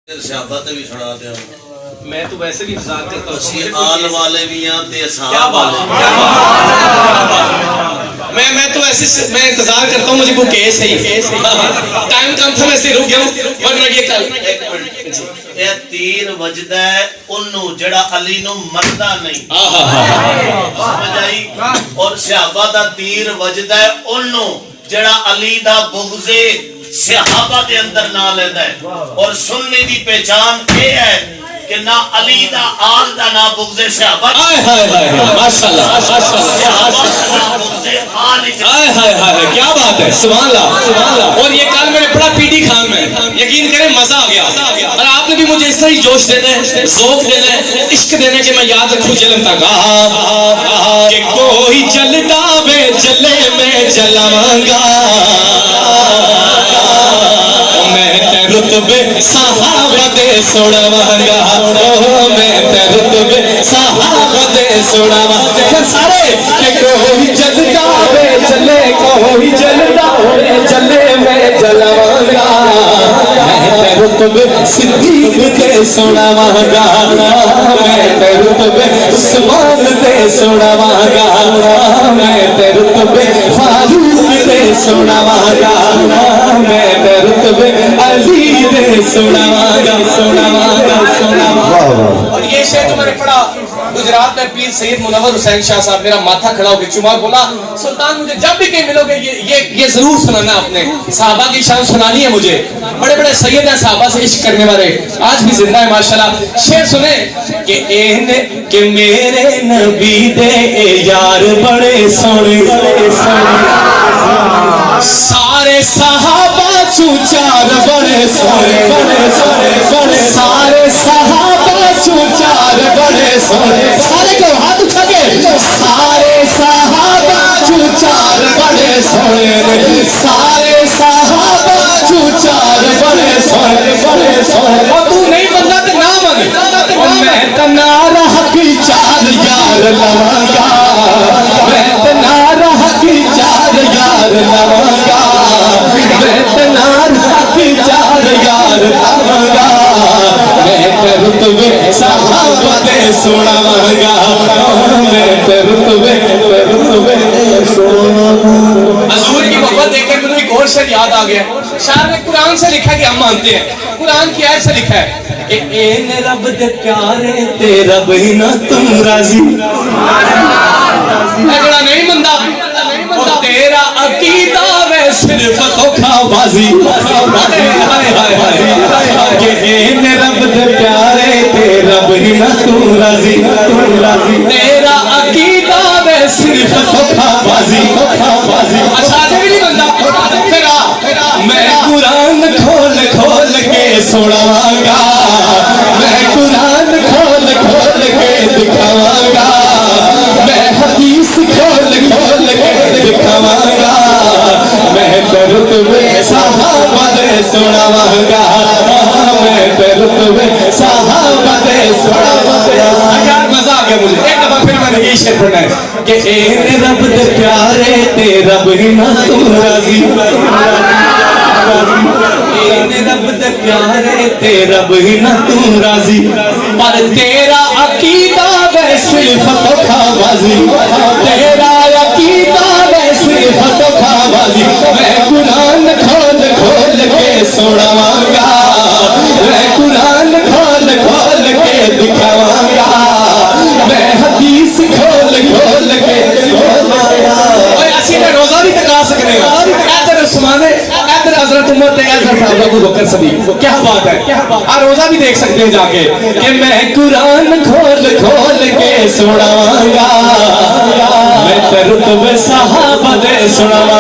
صحابت بھی سنا دیا میں تو ویسے بھی انتظار کرتا ہوں اسی آل والے بھی ہیں تے اصحاب والے میں تو ایسے میں انتظار کرتا ہوں مجھے کوئی کیس ہے ٹائم کم تھا میں سے رک گیا ہوں ورنہ یہ کل یہ تیر وجدہ ہے انہوں جڑا علی نو مردہ نہیں سمجھ آئی اور صحابہ دا تیر وجدہ ہے انہوں جڑا علی دا بغضے صحابہ دے اندر نہ لیتا ہے اور سننے دی پہچان یہ ہے کہ نہ علی دا آل دا نہ بغض صحابہ ماشاءاللہ صحابہ دا نہ بغض آل کیا بات ہے سبحان اللہ اور یہ کل میں نے پڑھا پی ڈی خان میں یقین کریں مزہ آ گیا اور آپ نے بھی مجھے اس طرح جوش دینا ہے ذوق دینا ہے عشق دینا ہے کہ میں یاد رکھوں جلن تک کہ کوئی جلتا بے جلے میں جلاواں گا رتبے صحابہ دے سوڑاواں گا میں تے رتبے صحابہ دے سوڑاواں گا سارے کہ کوئی جلدا بے جلے کوئی جلدا بے جلے میں جلاواں گا میں تے رتبے صدیق دے سوڑاواں گا میں تے رتبے عثمان دے سوڑاواں گا میں تے رتبے فاروق دے سوڑاواں گا میں تے رتبے علی دے سوڑاواں گا اور یہ شعر جو میں نے پڑھا گجرات میں پیر سید منور حسین شاہ صاحب میرا ماتھا کھڑا ہو گیا چما بولا سلطان مجھے جب بھی کہیں ملو گے یہ ضرور سنانا آپ نے صحابہ کی شان سنانی ہے مجھے بڑے بڑے سید ہیں صحابہ سے عشق کرنے والے آج بھی زندہ ہے ماشاءاللہ شعر سنیں کہ میرے نبی دے یار بڑے سونے سارے صحابہ چوچار بڑے سونے سارے صحابہ چوچار بڑے سونے سارے کو ہاتھ اٹھا کے سارے صحابہ چوچار بڑے سونے سارے صحابہ چوچار بڑے سونے اور تو نہیں بندہ تے نہ من میں تنارا کی چار یار لواں گا میں تنارا کی چار یار لواں گا میں تنارا کی چار یار لواں گا میں تے رتبے صحابہ دے سوڑاواں گا میں تے رتبے حضور کی محبت دیکھ کر مجھے ایک اور شعر یاد آ گیا شاعر نے قرآن سے لکھا کہ ہم مانتے ہیں قرآن کی آیت سے لکھا ہے کہ این رب دے پیارے تے رب ہی نہ تم راضی اے جڑا نہیں مندا اور تیرا عقیدہ وے صرف دھوکا بازی کہ این رب دے پیارے تے رب ہی نہ تم راضی تیرا عقیدہ وے صرف دھوکا بازی اچھا جب بھی نہیں مندا پھر میں قرآن کھول کھول کے سناواں گا میں قرآن کھول کھول کے دکھاواں گا میں حدیث کھول کھول کے دکھاواں گا میں رتبے صحابہ دے سناواں گا میں رتبے صحابہ دے سناواں گا یار مزہ آ گیا مجھے ایک دفعہ پھر میں نے یہ شعر پڑھنا ہے کہ این رب دے پیارے تے رب ہی نہ تم راضی رب دے پیارے تے رب ہی نہ تم راضی پر تیرا عقیدہ وے صرف دھوکا بازی تیرا عقیدہ وے صرف دھوکا بازی میں قرآن کھول کھول کے سناواں گا میں قرآن کھول کھول کے دکھاواں گا میں حدیث کھول کھول کے سناواں گا اوے اسی نے روزہ بھی تکا سکنے گا ادھر عثمان ادھر حضرت عمر تے حضرت ابو بکر صدیق کیا بات ہے اور روزہ بھی دیکھ سکتے ہیں جا کے کہ میں قرآن کھول کھول کے سناواں گا میں تے رتبے صحابہ دے سناواں